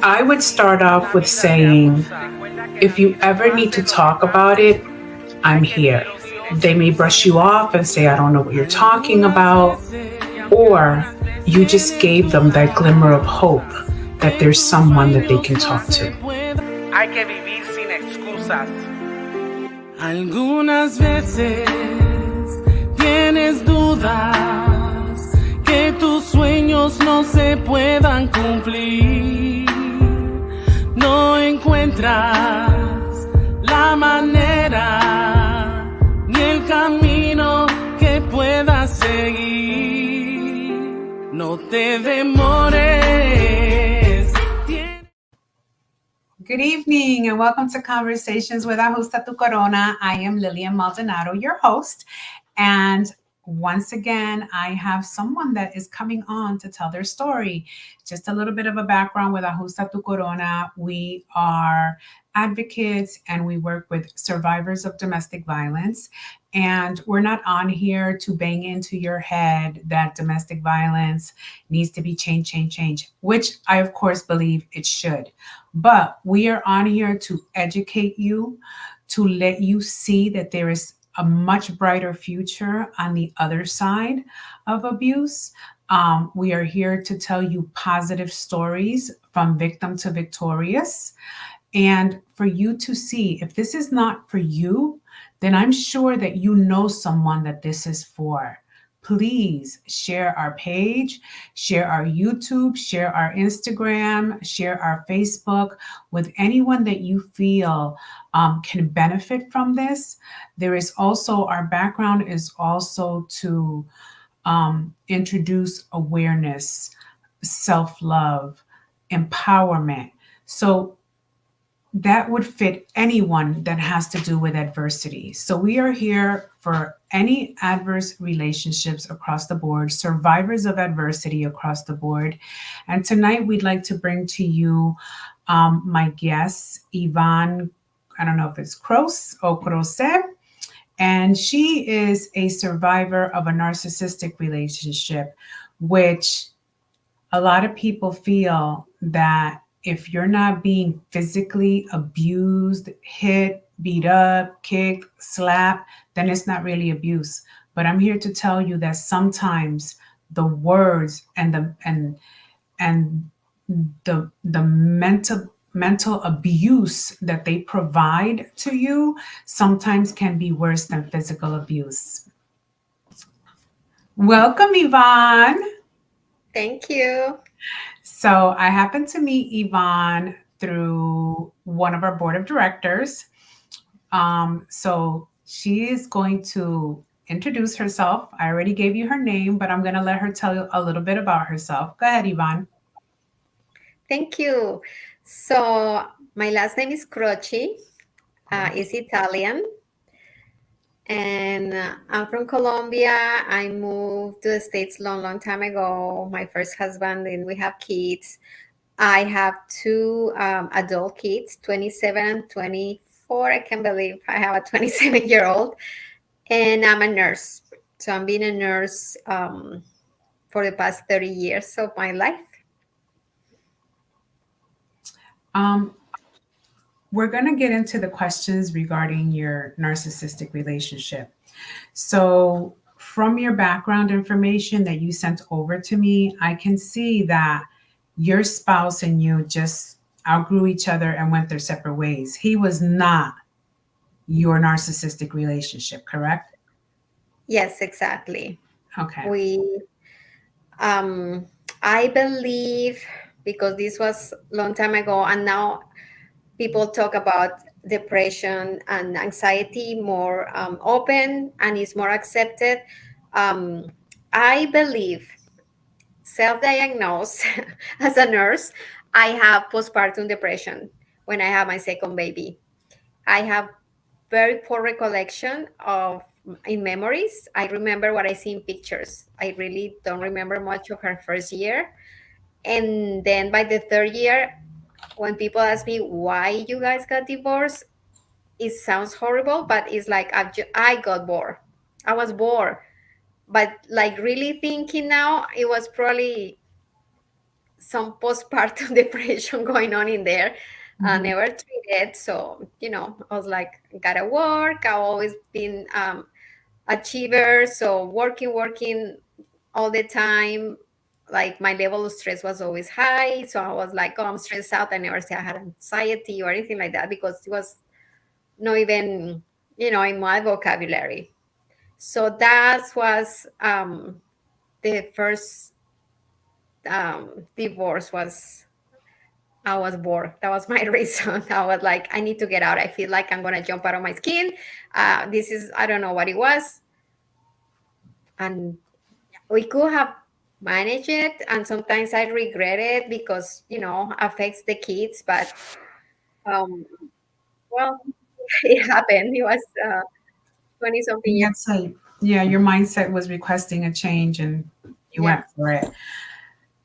I would start off with saying, if you ever need to talk about it, I'm here. They may brush you off and say, I don't know what you're talking about, or you just gave them that glimmer of hope that there's someone that they can talk to. Hay que vivir sin excusas. Algunas veces tienes dudas que tus sueños no se puedan cumplir. No encuentras la manera ni el camino que puedas seguir. No te demores. Good evening and welcome to Conversations with Ajusta Tu Corona. I am Lillian Maldonado, your host. And once again, I have someone that is coming on to tell their story. Just a little bit of a background with Ajusta Tu Corona. We are advocates and we work with survivors of domestic violence. And we're not on here to bang into your head that domestic violence needs to be changed, which I, of course, believe it should. But we are on here to educate you, to let you see that there is a much brighter future on the other side of abuse. We are here to tell you positive stories from victim to victorious. And for you to see if this is not for you, then I'm sure that you know someone that this is for. Please share our page, share our YouTube, share our Instagram, share our Facebook with anyone that you feel can benefit from this. There is also, our background is also to introduce awareness, self-love, empowerment. So that would fit anyone that has to do with adversity. So we are here for any adverse relationships across the board, survivors of adversity across the board. And tonight we'd like to bring to you my guest, Ivonne, I don't know if it's croce or croce, and she is a survivor of a narcissistic relationship, which a lot of people feel that if you're not being physically abused, hit, beat up, kicked, slapped, then it's not really abuse. But I'm here to tell you that sometimes the words and the mental abuse that they provide to you sometimes can be worse than physical abuse. Welcome, Ivonne. Thank you. So I happened to meet Ivonne through one of our board of directors. So she is going to introduce herself. I already gave you her name, but I'm going to let her tell you a little bit about herself. Go ahead, Ivonne. Thank you. So my last name is Croce. It's Italian. And I'm from Colombia. I moved to the States long time ago. My first husband, and we have kids. I have two adult kids, 27 and 24. I can't believe I have a 27-year-old. And I'm a nurse. So I'm being a nurse for the past 30 years of my life. We're going to get into the questions regarding your narcissistic relationship. So from your background information that you sent over to me, I can see that your spouse and you just outgrew each other and went their separate ways. He was not your narcissistic relationship, correct? Yes, exactly. Okay. I believe, because this was a long time ago, and now people talk about depression and anxiety more open and is more accepted. I believe, self-diagnosed as a nurse, I have postpartum depression when I have my second baby. I have very poor recollection in memories. I remember what I see in pictures. I really don't remember much of her first year. And then by the third year, when people ask me why you guys got divorced, it sounds horrible, but it's like I got bored. I was bored. But like really thinking now, it was probably some postpartum depression going on in there. Mhm. Never treated. So, I was like, gotta work. I've always been achiever. So working all the time. Like my level of stress was always high. So I was like, oh, I'm stressed out. I never say I had anxiety or anything like that because it was not even, in my vocabulary. So that was the first divorce was I was bored. That was my reason. I was like, I need to get out. I feel like I'm gonna jump out of my skin. This is I don't know what it was, and we could have managed it. And sometimes I regret it because affects the kids. But um, well, it happened. It was 20 something years. That's a, yeah, your mindset was requesting a change and you Yeah. went for it.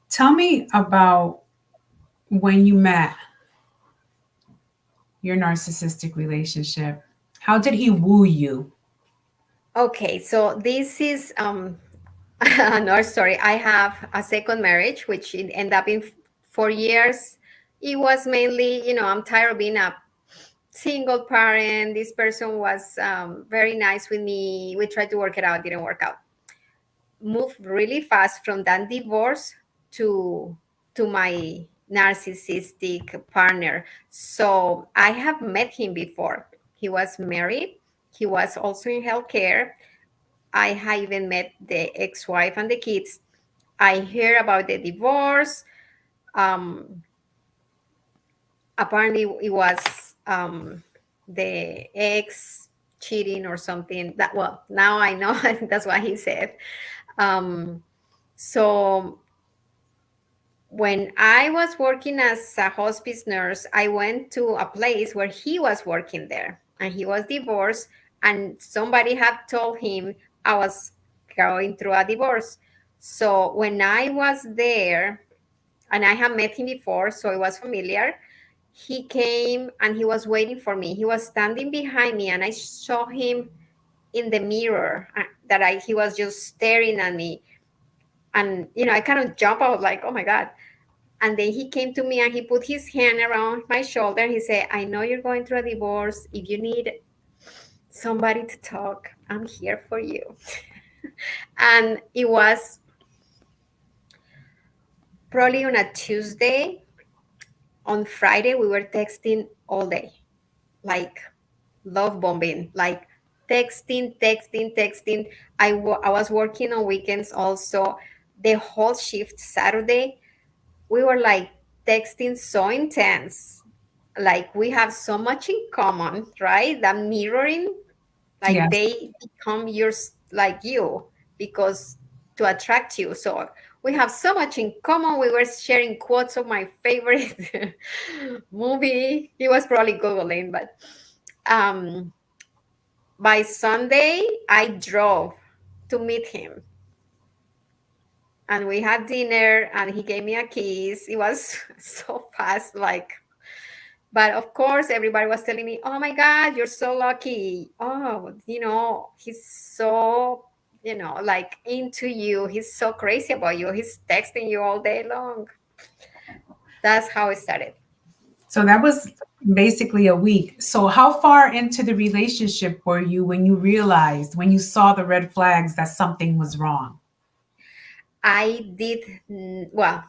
Tell me about when you met your narcissistic relationship. How did he woo you? Okay, so this is another story. I have a second marriage, which it ended up in 4 years. It was mainly, I'm tired of being a single parent. This person was very nice with me. We tried to work it out, didn't work out. Moved really fast from that divorce to my narcissistic partner. So I have met him before. He was married. He was also in healthcare. I have even met the ex-wife and the kids. I hear about the divorce. Um, Apparently, it was the ex cheating or something. That well, now I know that's what he said. Um, so when I was working as a hospice nurse, I went to a place where he was working there, and he was divorced. And somebody had told him I was going through a divorce. So when I was there, and I had met him before, so it was familiar. He came and he was waiting for me. He was standing behind me, and I saw him in the mirror that he was just staring at me. And I kind of jumped. I was like, oh my God. And then he came to me and he put his hand around my shoulder. He said, I know you're going through a divorce. If you need somebody to talk, I'm here for you. And it was probably on a Tuesday. On Friday, we were texting all day, like love bombing, like texting. I was working on weekends also. The whole shift Saturday, we were like texting so intense, like we have so much in common, right? That mirroring, like Yes. they become yours, like you, because to attract you. So we have so much in common. We were sharing quotes of my favorite movie. He was probably googling, but um by Sunday I drove to meet him, and we had dinner and he gave me a kiss. It was so fast, like. But of course, everybody was telling me, oh my God, you're so lucky. Oh, he's so, like into you. He's so crazy about you. He's texting you all day long. That's how it started. So that was basically a week. So how far into the relationship were you when you realized, when you saw the red flags that something was wrong? I did, well,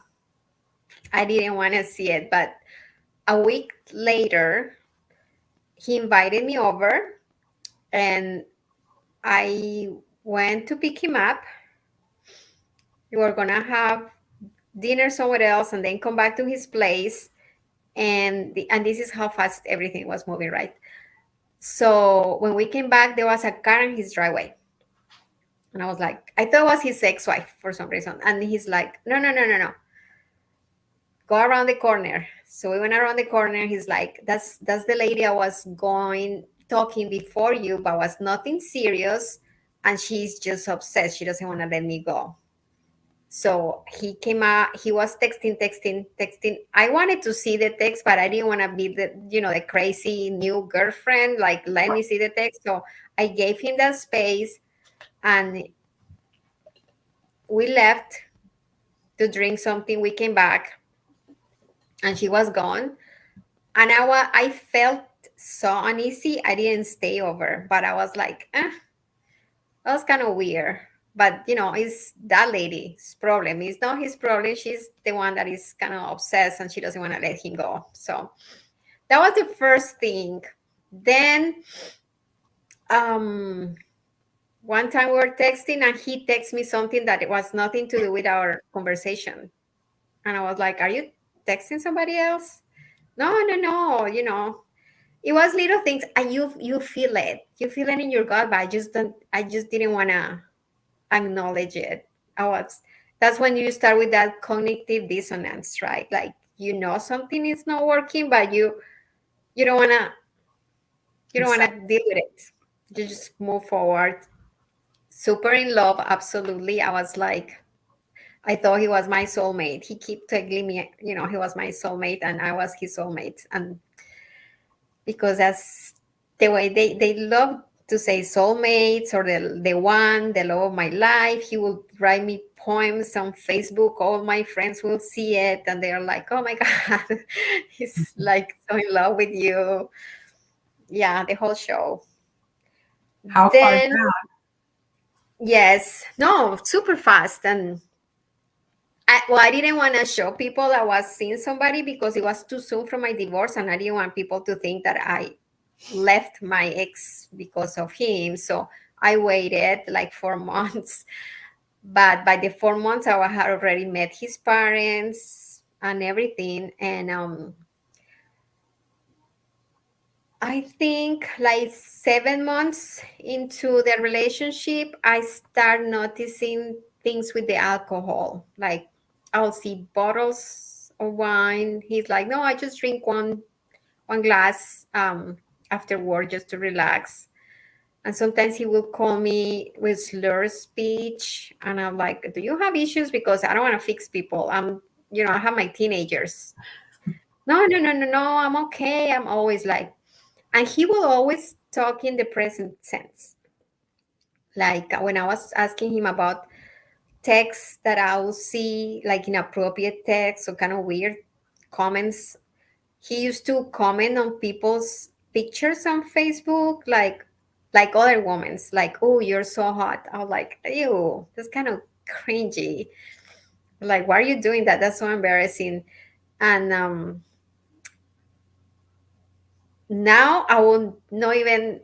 I didn't want to see it, but a week later, he invited me over and I went to pick him up. We were going to have dinner somewhere else and then come back to his place. And this is how fast everything was moving, right? So when we came back, there was a car in his driveway. And I was like, I thought it was his ex-wife for some reason. And he's like, no. Go around the corner. So we went around the corner. He's like, that's the lady I was talking before you, but was nothing serious. And she's just obsessed. She doesn't want to let me go. So he came out, he was texting. I wanted to see the text, but I didn't want to be the crazy new girlfriend, like, let me see the text. So I gave him that space and we left to drink something. We came back and she was gone. And I felt so uneasy. I didn't stay over, but I was like, that was kind of weird. But it's that lady's problem. It's not his problem. She's the one that is kind of obsessed and she doesn't want to let him go. So that was the first thing. Then um one time we were texting and he texted me something that it was nothing to do with our conversation. And I was like, are you texting somebody else? No, no, no. It was little things and you feel it. You feel it in your gut, but I just didn't wanna acknowledge it. I was That's when you start with that cognitive dissonance, right? Like something is not working, but you don't wanna deal with it. You just move forward. Super in love, absolutely. I was like, I thought he was my soulmate. He kept telling me, he was my soulmate and I was his soulmate. And because that's the way they love to say soulmates or the love of my life. He will write me poems on Facebook. All my friends will see it and they're like, oh my God, he's like so in love with you. Yeah, the whole show. How far Then, down? yes, no, super fast. And I didn't want to show people I was seeing somebody because it was too soon from my divorce, and I didn't want people to think that I left my ex because of him. So I waited like 4 months. But by the 4 months, I had already met his parents and everything. And I think like 7 months into the relationship, I start noticing things with the alcohol. Like I'll see bottles of wine. He's like, no, I just drink one glass after work just to relax. And sometimes he will call me with slur speech, and I'm like, do you have issues? Because I don't want to fix people. I have my teenagers. No, no, no, no, no. I'm okay. I'm always like, and he will always talk in the present sense. Like when I was asking him about texts that I'll see, like inappropriate texts or kind of weird comments, he used to comment on people's pictures on Facebook, like other women's, like, oh, you're so hot. I was like, ew, that's kind of cringy. Like, why are you doing that? That's so embarrassing. And now I will not even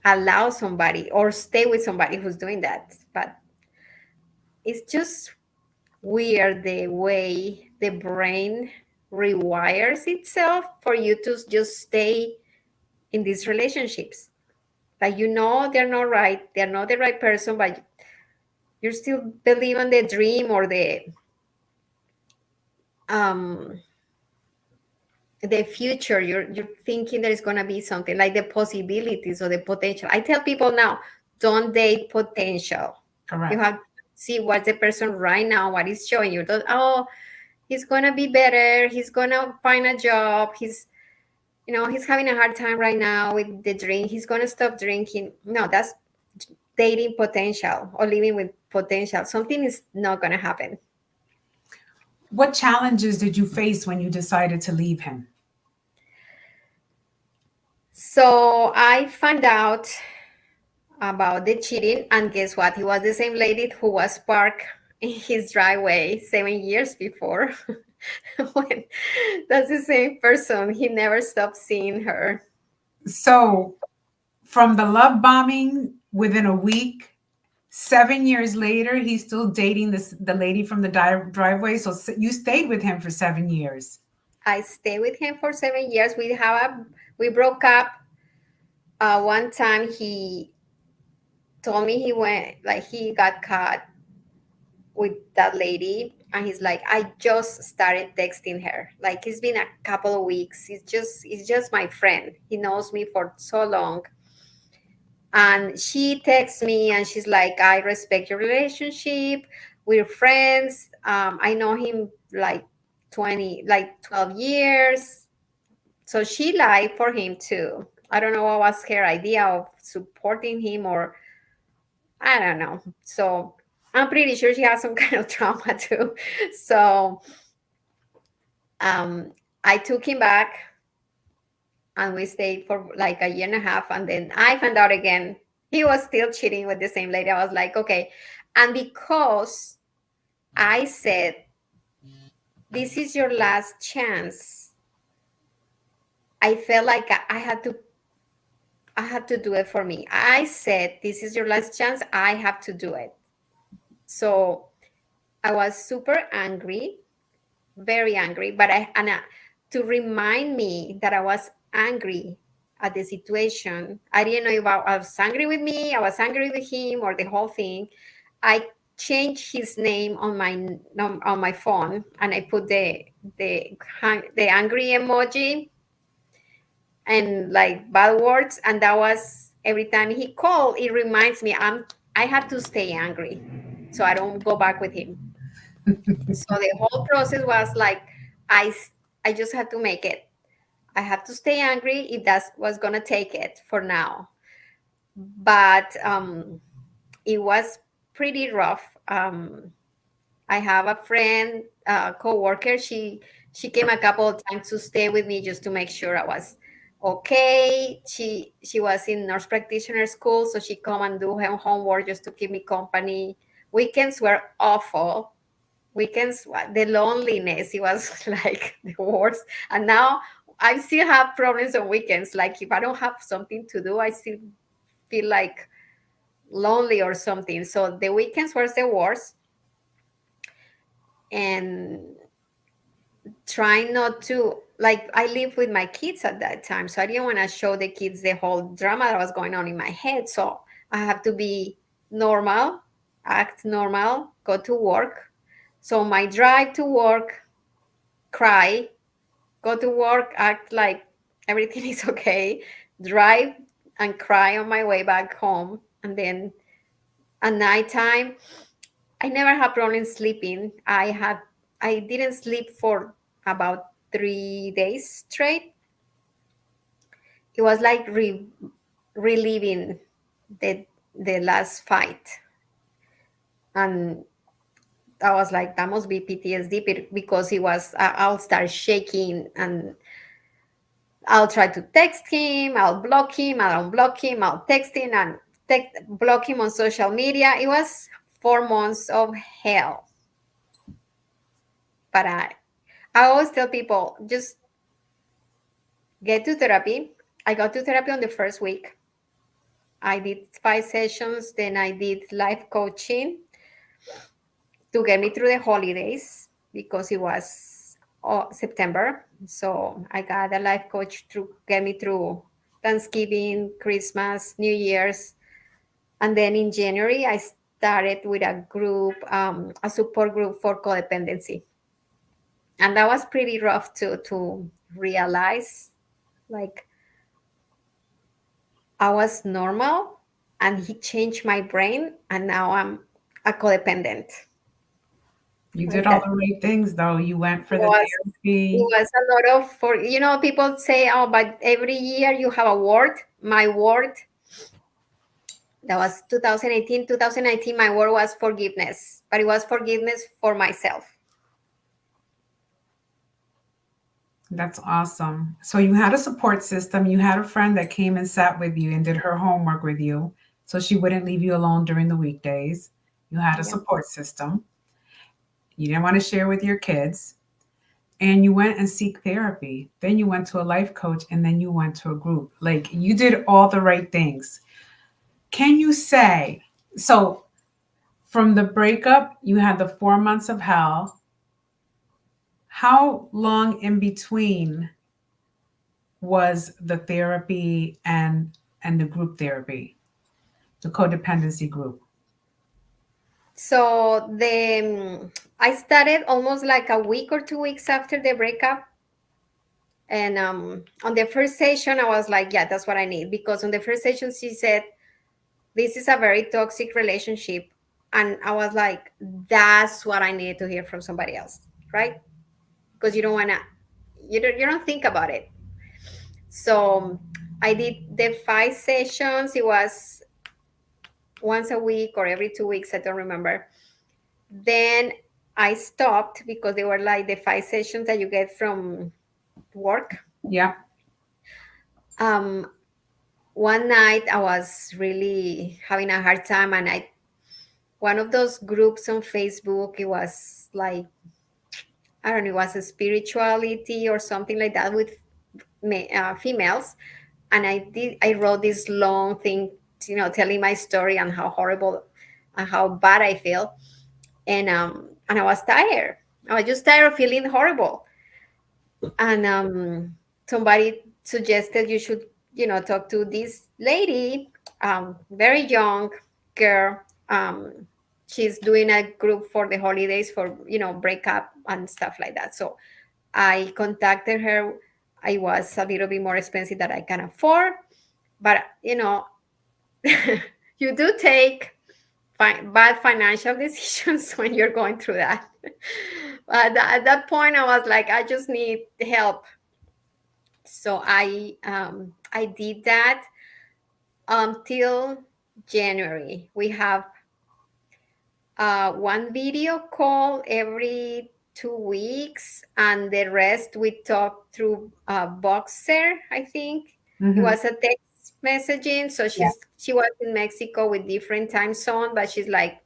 allow somebody or stay with somebody who's doing that. But it's just weird the way the brain rewires itself for you to just stay in these relationships. Like they're not right, they're not the right person, but you're still believing the dream or um the future. You're thinking there's gonna be something like the possibilities or the potential. I tell people now, don't date potential. Correct. You have to see what the person right now, what is showing you. Don't, oh, he's gonna be better, he's gonna find a job, he's having a hard time right now with the drink, he's gonna stop drinking. No, that's dating potential or living with potential. Something is not gonna happen. What challenges did you face when you decided to leave him? So I found out about the cheating, and guess what? He was the same lady who was parked in his driveway 7 years before. When that's the same person. He never stopped seeing her. So, from the love bombing within a week, 7 years later, he's still dating the lady from the driveway. So you stayed with him for 7 years. I stayed with him for 7 years. We broke up. One time he told me he got caught with that lady, and he's like, I just started texting her. Like it's been a couple of weeks. It's just my friend. He knows me for so long. And she texts me and she's like, I respect your relationship. We're friends. I know him like 12 years. So she lied for him too. I don't know what was her idea of supporting him, or I don't know. So I'm pretty sure she has some kind of trauma too. So Um, I took him back and we stayed for like a year and a half. And then I found out again he was still cheating with the same lady. I was like, okay. And because I said, this is your last chance, I felt like I had to do it for me. I said, this is your last chance. I have to do it. So I was super angry, very angry. But to remind me that I was angry at the situation, I didn't know if I was angry with me, I was angry with him, or the whole thing. I changed his name on my phone, and I put the angry emoji and like bad words, and that was every time he called, it reminds me I have to stay angry so I don't go back with him. So the whole process was like I just had to make it. I have to stay angry if that's what's gonna take it for now. But it was pretty rough. I have a friend, co-worker. She came a couple of times to stay with me just to make sure I was okay. She was in nurse practitioner school, so she come and do her homework just to keep me company. Weekends were awful. Weekends, the loneliness, it was like the worst. And now I still have problems on weekends. Like if I don't have something to do, I still feel like lonely or something. So the weekends were the worst. And trying not to, like, I lived with my kids at that time, so I didn't want to show the kids the whole drama that was going on in my head. So I have to be normal, act normal, go to work. So my drive to work, cry, go to work, act like everything is okay, drive and cry on my way back home. And then at nighttime, I never had problems sleeping. I didn't sleep for about 3 days straight. It was like reliving the last fight, and I was like, that must be PTSD because it was. I'll start shaking, and I'll try to text him. I'll block him. I'll unblock him. I'll text him and block him on social media. It was 4 months of hell. But I always tell people, just get to therapy. I got to therapy on the first week. I did 5 sessions, then I did life coaching to get me through the holidays because it was September. So I got a life coach to get me through Thanksgiving, Christmas, New Year's. And then in January, I started with a group, a support group for codependency. And that was pretty rough to realize, like, I was normal and he changed my brain, and now I'm a codependent. You Like did all that. the right things, though. You went for It the was it therapy. was a lot of, for people say, oh, but every year you have a word. My word, that was 2018, 2019, my word was forgiveness, but it was forgiveness for myself. That's awesome. So you had a support system. You had a friend that came and sat with you and did her homework with you so she wouldn't leave you alone during the weekdays. You had a Yeah. support system. You didn't want to share with your kids. And you went and seek therapy. Then you went to a life coach and then you went to a group. Like you did all the right things. Can you say, so from the breakup, you had the 4 months of hell. How long in between was the therapy and the group therapy, the codependency group? So I started almost like a week or 2 weeks after the breakup. And on the first session, I was like, yeah, that's what I need. Because on the first session, she said, this is a very toxic relationship. And I was like, that's what I needed to hear from somebody else, right? Because you don't think about it. So I did the 5 sessions. It was once a week or every 2 weeks. I don't remember. Then I stopped because they were like the 5 sessions that you get from work. Yeah. Um, one night I was really having a hard time, and I one of those groups on Facebook. It was like, I don't know, it was a spirituality or something like that with females, and I wrote this long thing, telling my story and how horrible and how bad I feel, and I was tired. I was just tired of feeling horrible, and somebody suggested you should, talk to this lady, very young girl. She's doing a group for the holidays for, breakup and stuff like that. So I contacted her. I was a little bit more expensive that I can afford, but you do take bad financial decisions when you're going through that. But at that point, I was like, I just need help. So I did that until January. We have one video call every 2 weeks, and the rest we talk through Boxer. I think it Hmm. was a text messaging. So Yeah. she was in Mexico with different time zone, but she's like,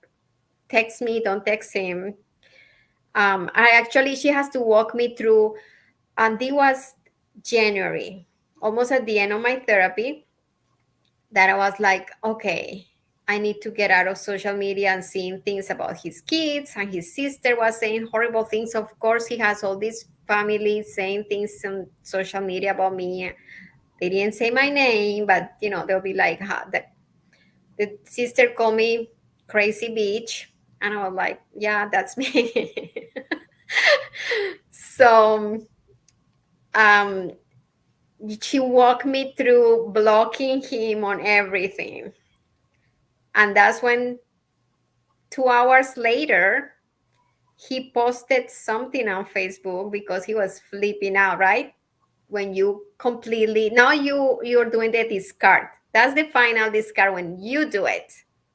text me, don't text him. I actually She has to walk me through, and it was January, almost at the end of my therapy, that I was like, okay, I need to get out of social media and seeing things about his kids. And his sister was saying horrible things. Of course, he has all these families saying things on social media about me. They didn't say my name, but they'll be like, the sister called me crazy bitch. And I was like, yeah, that's me. So um, she walked me through blocking him on everything. And that's when 2 hours later, he posted something on Facebook because he was flipping out, right? When you completely, now you're doing the discard. That's the final discard when you do it.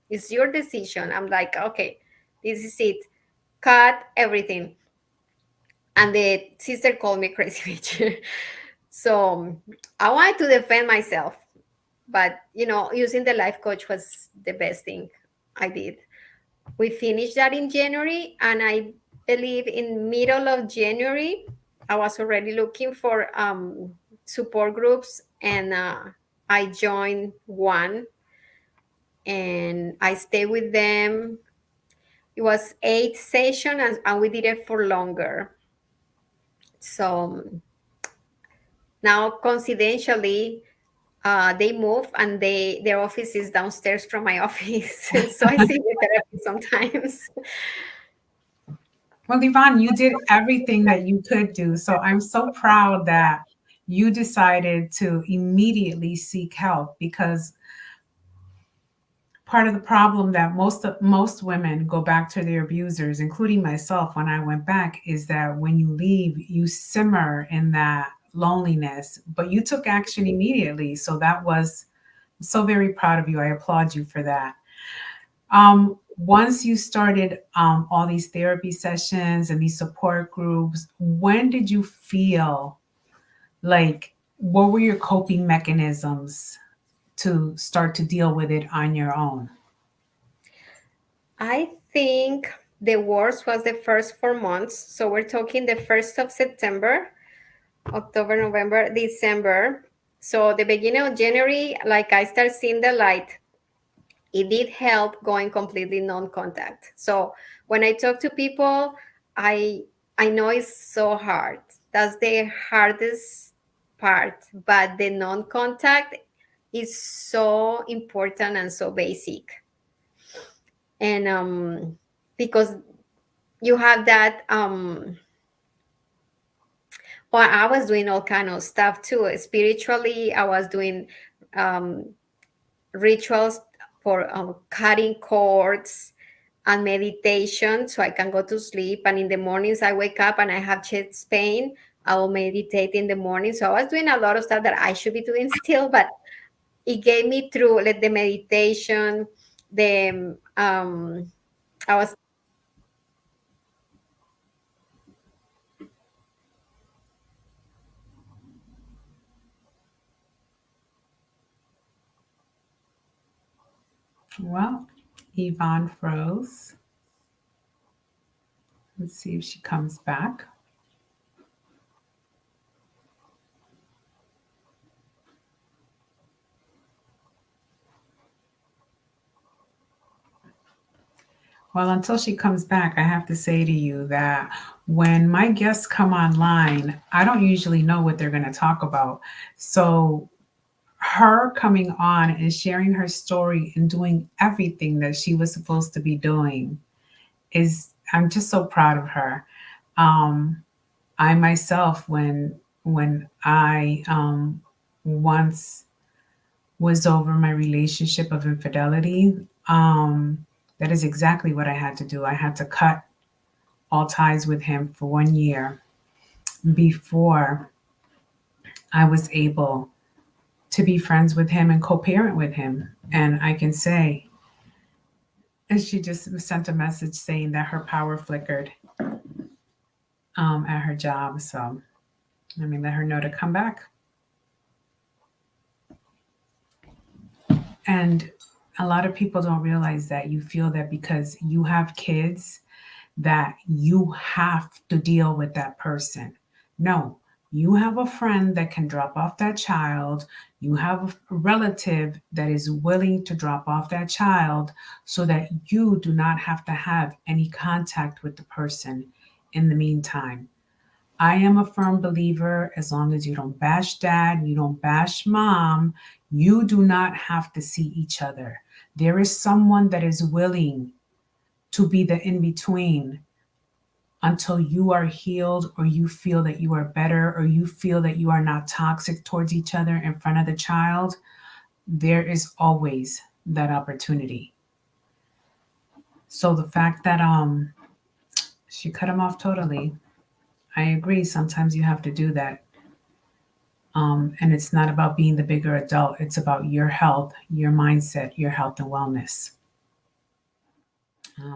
It's your decision. I'm like, okay, this is it. Cut everything. And the sister called me crazy bitch. So I wanted to defend myself, but using the life coach was the best thing I did. We finished that in January, and I believe in middle of January, I was already looking for support groups, and I joined one, and I stayed with them. It was 8 sessions, and we did it for longer. So now, confidentially, they move, and their office is downstairs from my office, so I see the therapy sometimes. Well, Yvonne, you did everything that you could do. So I'm so proud that you decided to immediately seek help, because part of the problem that most women go back to their abusers, including myself when I went back, is that when you leave, you simmer in that loneliness, but you took action immediately. So that was so very proud of you. I applaud you for that. Once you started all these therapy sessions and these support groups, when did you feel like, what were your coping mechanisms to start to deal with it on your own? I think the worst was the first 4 months. So we're talking the 1st of September, October, November, December. So the beginning of January, like, I start seeing the light. It did help going completely non-contact. So when I talk to people, I I know it's so hard. That's the hardest part, but the non-contact is so important and so basic. And because you have that, well, I was doing all kind of stuff too. Spiritually, I was doing um rituals for cutting cords and meditation so I can go to sleep. And in the mornings, I wake up and I have chest pain. I will meditate in the morning. So I was doing a lot of stuff that I should be doing still, but it gave me through, like, the meditation, the I was Well, Yvonne froze. Let's see if she comes back. Well, until she comes back, I have to say to you that when my guests come online, I don't usually know what they're going to talk about. So, her coming on and sharing her story and doing everything that she was supposed to be doing is, I'm just so proud of her. Um, I myself, when I once was over my relationship of infidelity, that is exactly what I had to do. I had to cut all ties with him for 1 year before I was able to be friends with him and co-parent with him. And I can say, and she just sent a message saying that her power flickered at her job. So let me let her know to come back. And a lot of people don't realize that you feel that because you have kids that you have to deal with that person. No, you have a friend that can drop off that child. You have a relative that is willing to drop off that child so that you do not have to have any contact with the person in the meantime. I am a firm believer as long as you don't bash dad, you don't bash mom, you do not have to see each other. There is someone that is willing to be the in between until you are healed or you feel that you are better or you feel that you are not toxic towards each other in front of the child. There is always that opportunity. So the fact that she cut him off totally, I agree. Sometimes you have to do that. And it's not about being the bigger adult. It's about your health, your mindset, your health and wellness.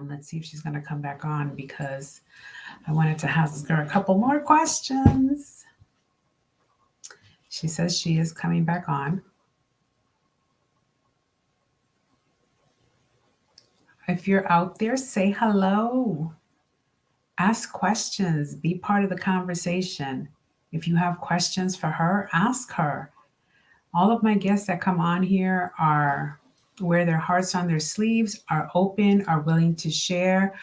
Let's see if she's going to come back on because I wanted to ask her a couple more questions. She says she is coming back on. If you're out there, say hello. Ask questions. Be part of the conversation. If you have questions for her, ask her. All of my guests that come on here are wear their hearts on their sleeves, are open, are willing to share,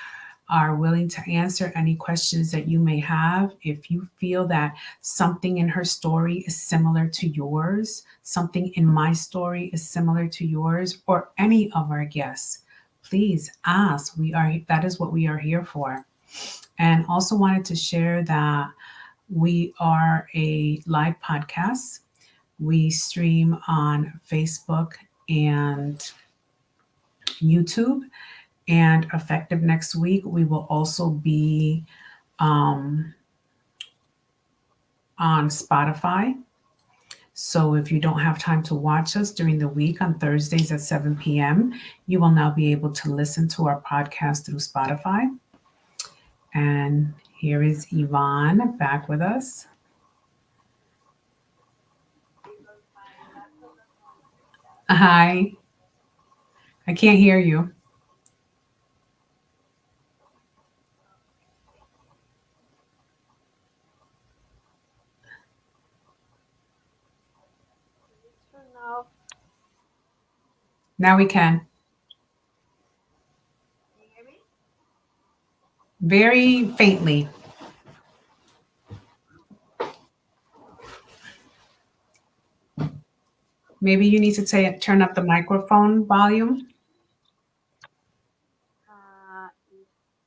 are willing to answer any questions that you may have. If you feel that something in her story is similar to yours, something in my story is similar to yours, or any of our guests, please ask. That is what we are here for. And also wanted to share that we are a live podcast. We stream on Facebook and YouTube. And effective next week, we will also be um, on Spotify. So if you don't have time to watch us during the week on Thursdays at 7 p.m., you will now be able to listen to our podcast through Spotify. And here is Yvonne back with us. Hi. I can't hear you. Now we can. Very faintly. Maybe you need to turn up the microphone volume It's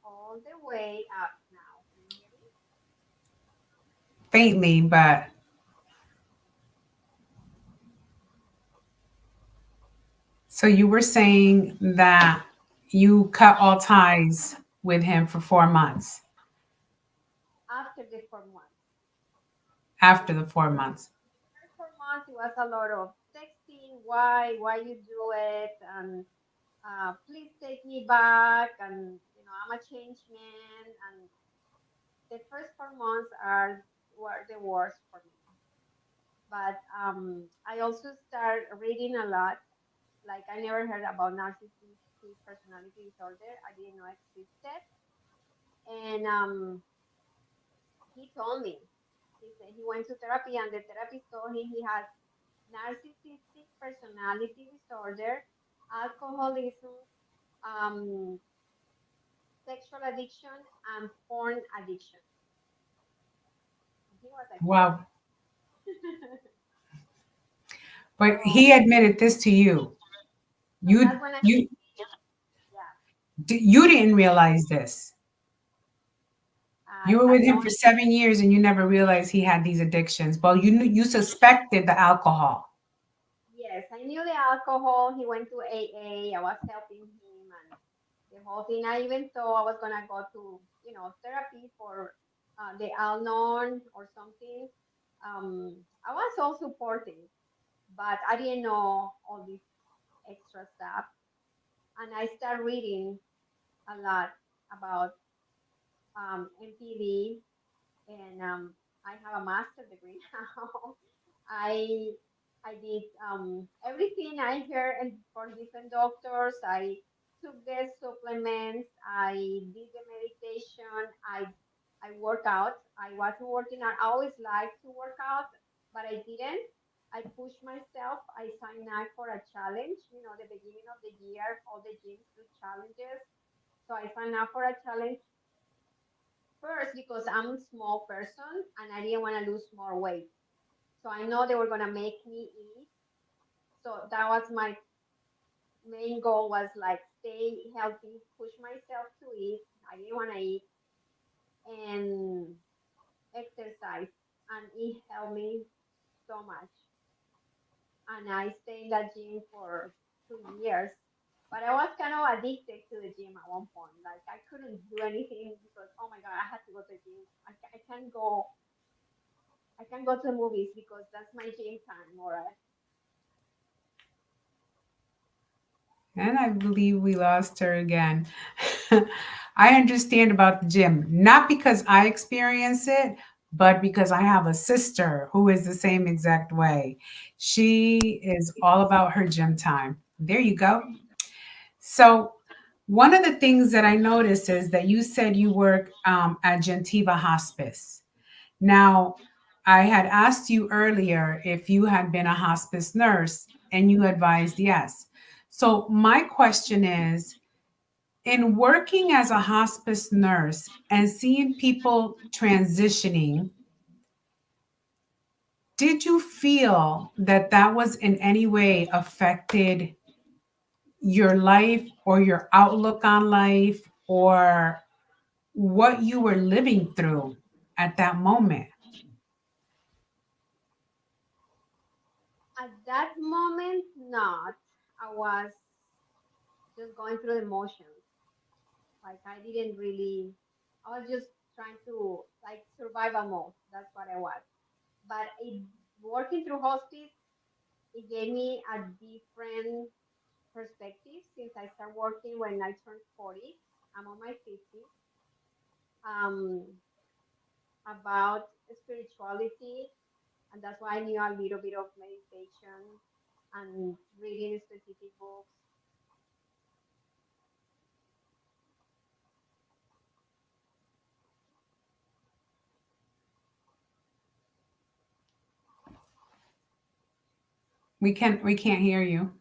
all the way up now. Can you hear me? faintly, but so you were saying that you cut all ties with him for 4 months After the 4 months. after the 4 months. First 4 months, it was a lot of texting. Why you do it? And please take me back. And I'm a changed man. And the first 4 months were the worst for me. But I also start reading a lot, Like I never heard about narcissistic personality disorder. I didn't know it existed. And he told me, he said he went to therapy and the therapist told him he has narcissistic personality disorder, alcoholism, um, sexual addiction, and porn addiction. He was like, what? Wow. But So, he admitted this to you. so that's You when I, you yeah, you didn't realize this. You were I with him know. for 7 years and you never realized he had these addictions. Well, you knew, you suspected the alcohol. Yes, I knew the alcohol. He went to AA. I was helping him, and the whole thing. I even thought I was gonna go to, therapy for the Al-Anon or something. I was all supporting, but I didn't know all this extra stuff. And I started reading a lot about MPD, and I have a master degree now. I I did everything I heard and from different doctors. I took the supplements. I did the meditation. I work out. I wasn't working out. I always liked to work out, but I didn't. I pushed myself. I signed up for a challenge. The beginning of the year, all the gyms do challenges. So I signed up for a challenge first because I'm a small person and I didn't want to lose more weight. So I know they were gonna make me eat. So that was my main goal was like stay healthy, push myself to eat. I didn't want to eat and exercise, and it helped me so much. And I stayed in that gym for 2 years. But I was kind of addicted to the gym at one point. Like I couldn't do anything because oh my god, I had to go to the gym. I can't go. I can't go to the movies because that's my gym time, or And I believe we lost her again. I understand about the gym, not because I experience it, but because I have a sister who is the same exact way. She is all about her gym time. There you go. So, one of the things that I noticed is that you said you work at Gentiva Hospice. Now, I had asked you earlier if you had been a hospice nurse, and you advised yes. So, my question is, in working as a hospice nurse and seeing people transitioning, did you feel that that was in any way affected your life or your outlook on life or what you were living through at that moment? at that moment, not. I was just going through the motions. Like I didn't really. I was just trying to like survival mode. That's what I was. But working through hospice, it gave me a different perspective since I started working when I turned 40. I'm on my 50s. Um, about spirituality, and that's why I knew a little bit of meditation and reading specific books. We can't hear you.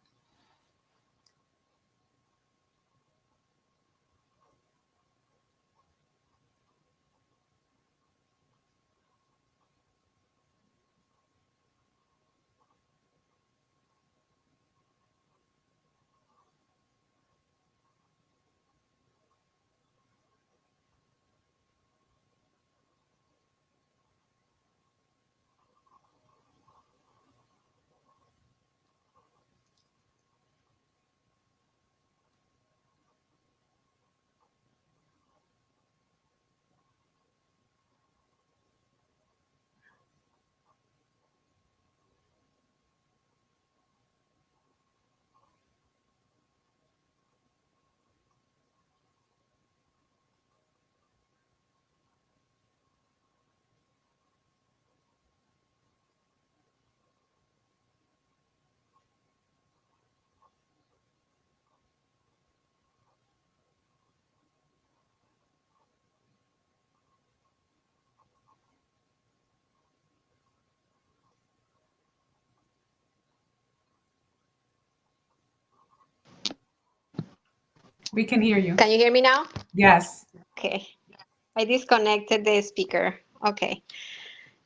We can hear you. Can you hear me now? Yes. Okay. I disconnected the speaker. Okay.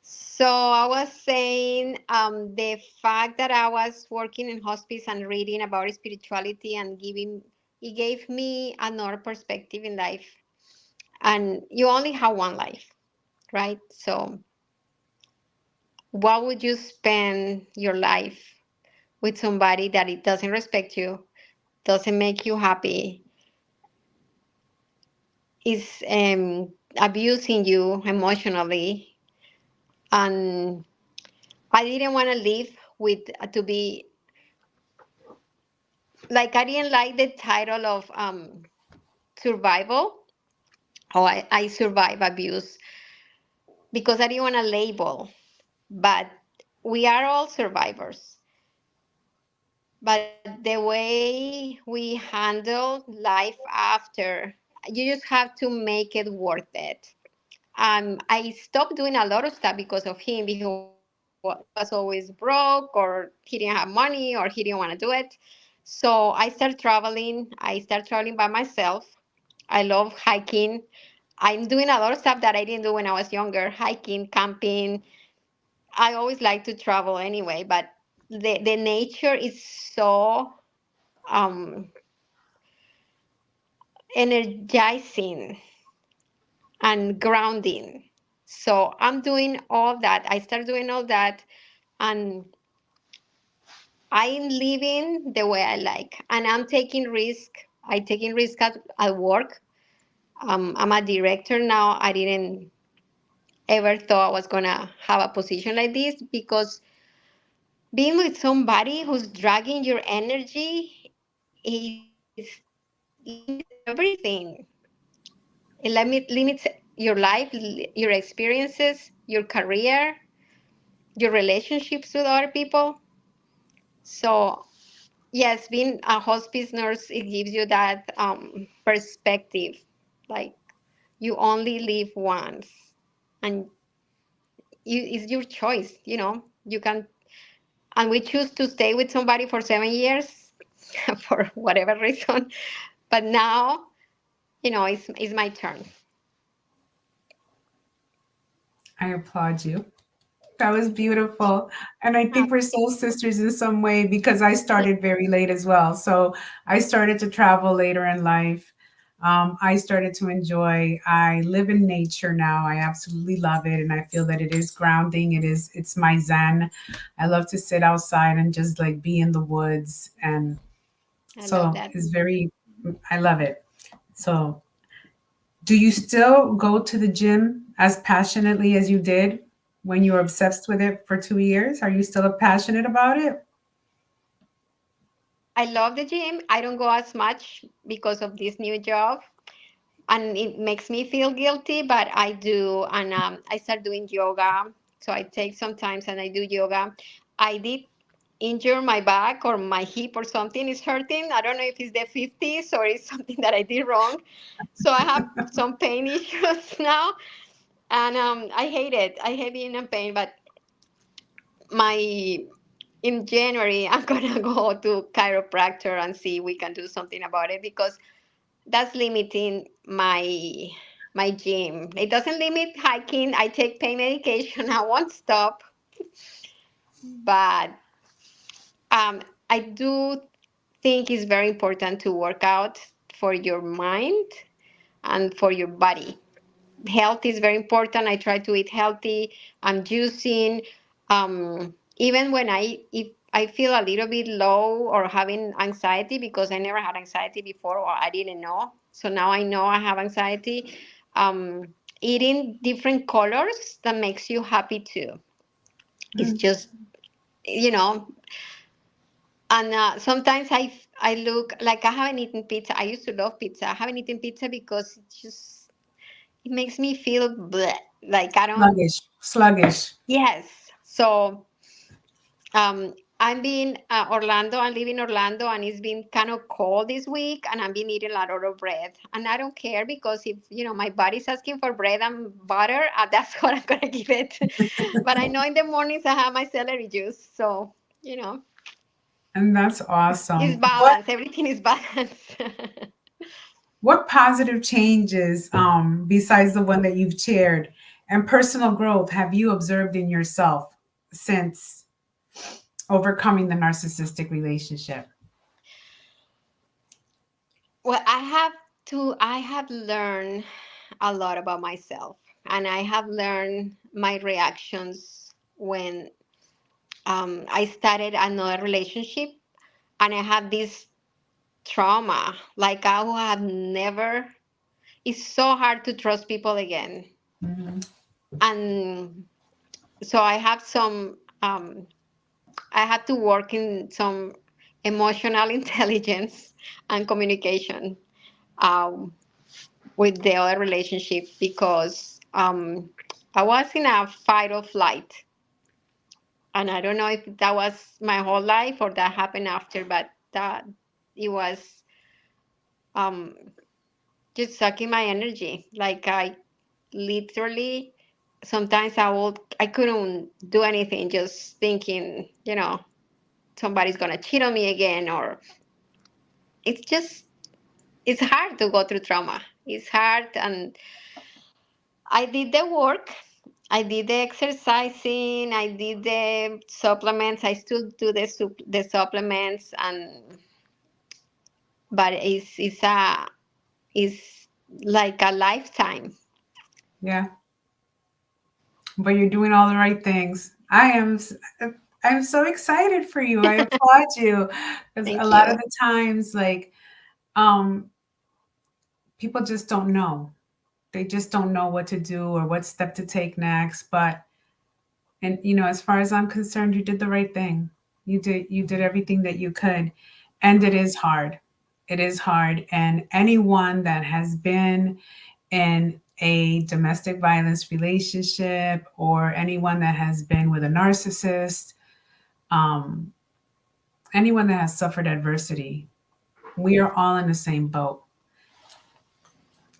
So I was saying the fact that I was working in hospice and reading about spirituality and giving it gave me another perspective in life. And you only have one life, right? So what would you spend your life with somebody that it doesn't respect you, doesn't make you happy, is abusing you emotionally, and I didn't want to live with to be like I didn't like the title of survival. Oh, I survive abuse because I didn't want to label, but we are all survivors. But the way we handle life after, you just have to make it worth it. I stopped doing a lot of stuff because of him. He was always broke, or he didn't have money, or he didn't want to do it. So I started traveling. I started traveling by myself. I love hiking. I'm doing a lot of stuff that I didn't do when I was younger: hiking, camping. I always like to travel anyway, but the nature is so um, energizing and grounding. So I'm doing all that. I started doing all that, and I'm living the way I like, and I'm taking risk. I taking risk at work. I'm a director now. I didn't ever thought I was gonna have a position like this because being with somebody who's dragging your energy is limits everything. It limits your life, your experiences, your career, your relationships with other people. So yes, being a hospice nurse, it gives you that perspective. Like you only live once, and it's your choice. You can, and we choose to stay with somebody for 7 years for whatever reason. But now, it's my turn. I applaud you. That was beautiful. And I think we're soul sisters in some way because I started very late as well. So I started to travel later in life. I started to enjoy. I live in nature now. I absolutely love it. And I feel that it is grounding. It's my zen. I love to sit outside and just like be in the woods. And I love so that. it's very, I love it. So do you still go to the gym as passionately as you did when you were obsessed with it for 2 years? Are you still passionate about it? I love the gym. I don't go as much because of this new job, and it makes me feel guilty, but I do. And I start doing yoga. So I take sometimes and I do yoga. I did injure my back, or my hip or something is hurting. I don't know if it's the 50s or it's something that I did wrong. So I have some pain issues now, and I hate it. I hate being in pain, but my in January I'm gonna go to chiropractor and see if we can do something about it, because that's limiting my gym. It doesn't limit hiking. I take pain medication. I won't stop, but um, I do think it's very important to work out for your mind and for your body. Health is very important. I try to eat healthy. I'm juicing. Even when if I feel a little bit low or having anxiety, because I never had anxiety before, or I didn't know. So now I know I have anxiety. Eating different colors that makes you happy too. It's Mm. just, you know, and sometimes I look like I haven't eaten pizza. I used to love pizza. I haven't eaten pizza because it makes me feel bleh, like I don't. Sluggish, sluggish. Yes. So I'm being Orlando. I live in Orlando, and it's been kind of cold this week, and I've been eating a lot of bread. And I don't care, because if my body's asking for bread and butter, that's what I'm gonna give it. But I know in the mornings I have my celery juice, so you know And that's it's awesome. What balance. Everything is balance. What positive changes, besides the one that you've shared, and personal growth have you observed in yourself since overcoming the narcissistic relationship? Well, I have learned a lot about myself, and I have learned my reactions when I started another relationship, and I had this trauma. Like I would have never. It's so hard to trust people again, Mhm. and so I have some. I had to work in some emotional intelligence and communication um, with the other relationship because I was in a fight or flight, and I don't know if that was my whole life or that happened after, but that it was um, just sucking my energy. Like I literally sometimes I couldn't do anything, just thinking, somebody's gonna cheat on me again, or it's just it's hard to go through trauma. It's hard, and I did the work. I did the exercising. I did the supplements. I still do the supplements, and but it's like a lifetime. Yeah, but you're doing all the right things. I'm so excited for you. I applaud you because a Thank lot of you. the times, like, um, people just don't know. They just don't know what to do or what step to take next. But and as far as I'm concerned, you did the right thing. You did everything that you could. And it is hard. It is hard. And anyone that has been in a domestic violence relationship or anyone that has been with a narcissist, um, anyone that has suffered adversity, we are all in the same boat.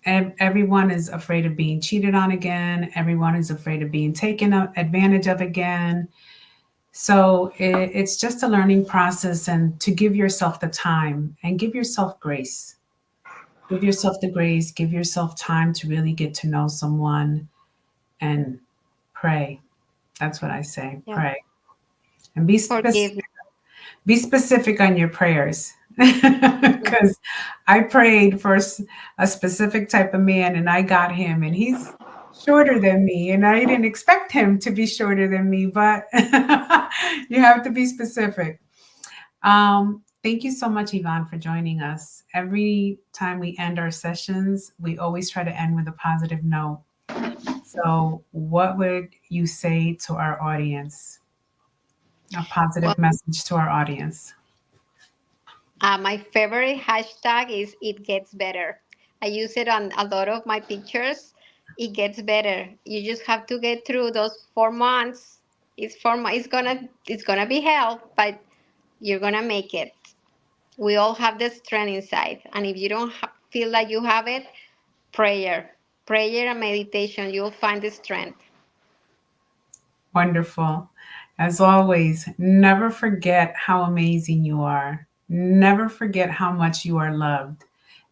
And everyone is afraid of being cheated on again. Everyone is afraid of being taken advantage of again. So it's just a learning process, and to give yourself the time and give yourself grace. Give yourself the grace, give yourself time to really get to know someone and pray. That's what I say. Yeah. Pray. And be Forgive me. specific. Be specific on your prayers. Yeah. Because I prayed for a specific type of man and I got him, and he's shorter than me, and I didn't expect him to be shorter than me, but you have to be specific. Thank you so much, Yvonne, for joining us. Every time we end our sessions, we always try to end with a positive note. So, what would you say to our audience? A Well, positive message to our audience. my favorite hashtag is "It gets better." I use it on a lot of my pictures. It gets better. You just have to get through those 4 months. It's gonna be hell, but you're gonna make it. We all have the strength inside, and if you don't feel like you have it, prayer and meditation, you'll find the strength. Wonderful. As always, never forget how amazing you are. Never forget how much you are loved.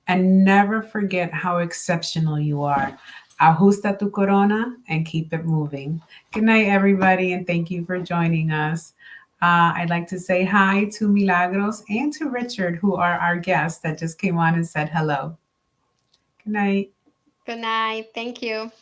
And never forget how exceptional you are. Ajusta tu corona and keep it moving. Good night, everybody, and thank you for joining us. I'd like to say hi to Milagros and to Richard, who are our guests that just came on and said hello. Good night. Good night. Thank you.